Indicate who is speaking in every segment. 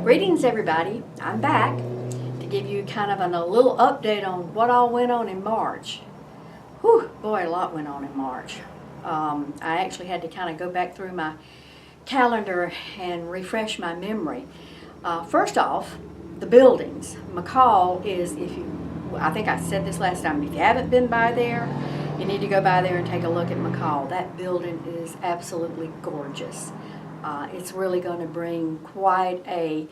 Speaker 1: Greetings everybody, I'm back to give you kind of a little update on what all went on in March. Whew, boy, a lot went on in March. I actually had to kind of go back through my calendar and refresh my memory. First off, the buildings. McCall is, I think I said this last time, if you haven't been by there, you need to go by there and take a look at McCall. That building is absolutely gorgeous. It's really going to bring quite a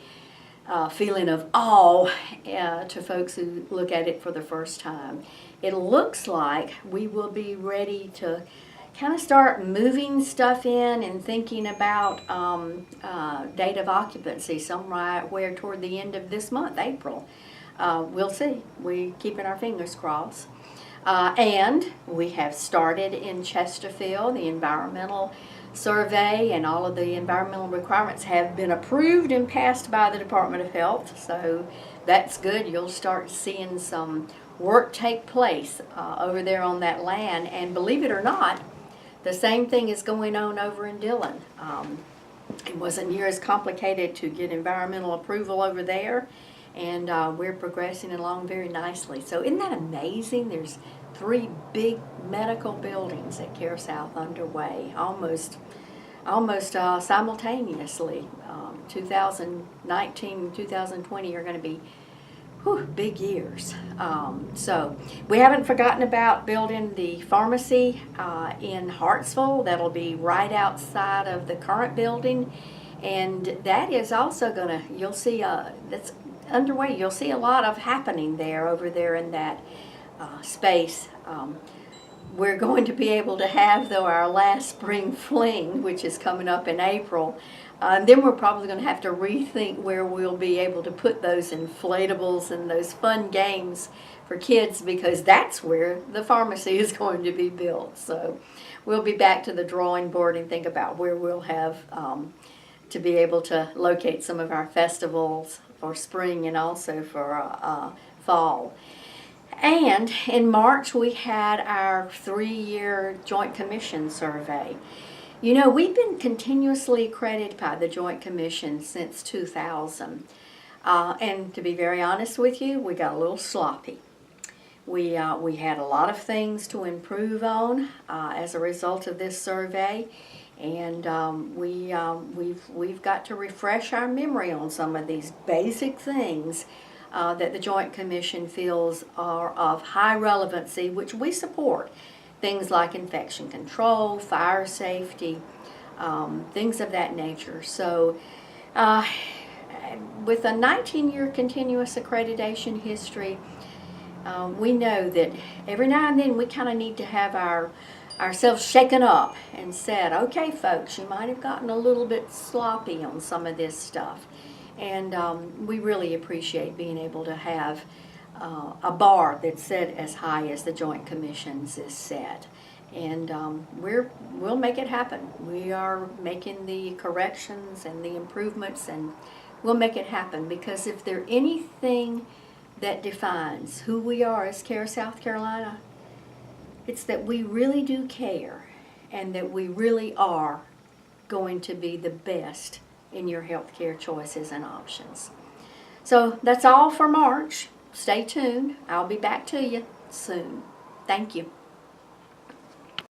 Speaker 1: feeling of awe to folks who look at it for the first time. It looks like we will be ready to kind of start moving stuff in and thinking about date of occupancy somewhere toward the end of this month, April. We'll see. We're keeping our fingers crossed. And we have started in Chesterfield. The environmental survey and all of the environmental requirements have been approved and passed by the Department of Health, so that's good. You'll start seeing some work take place over there on that land, and believe it or not, the same thing is going on over in Dillon. It wasn't near as complicated to get environmental approval over there, and we're progressing along very nicely. So isn't that amazing? There's 3 big medical buildings at CareSouth underway, almost simultaneously. 2019 and 2020 are going to be big years. So we haven't forgotten about building the pharmacy in Hartsville. That'll be right outside of the current building, and that is also going to, you'll see, that's underway. You'll see a lot of happening there over there in that space. We're going to be able to have, though, our last spring fling, which is coming up in April. Then we're probably going to have to rethink where we'll be able to put those inflatables and those fun games for kids, because that's where the pharmacy is going to be built. So we'll be back to the drawing board and think about where we'll have to be able to locate some of our festivals for spring and also for fall. And in March we had our 3-year Joint Commission survey. You know, we've been continuously accredited by the Joint Commission since 2000. And to be very honest with you, we got a little sloppy. We had a lot of things to improve on as a result of this survey. And we've got to refresh our memory on some of these basic things that the Joint Commission feels are of high relevancy, which we support. Things like infection control, fire safety, things of that nature. So with a 19-year continuous accreditation history, we know that every now and then we kind of need to have ourselves shaken up and said, okay folks, you might have gotten a little bit sloppy on some of this stuff. And we really appreciate being able to have a bar that's set as high as the Joint Commission's is set. And we'll make it happen. We are making the corrections and the improvements, and we'll make it happen, because if there's anything that defines who we are as CareSouth Carolina, it's that we really do care and that we really are going to be the best in your healthcare choices and options. So that's all for March. Stay tuned. I'll be back to you soon. Thank you.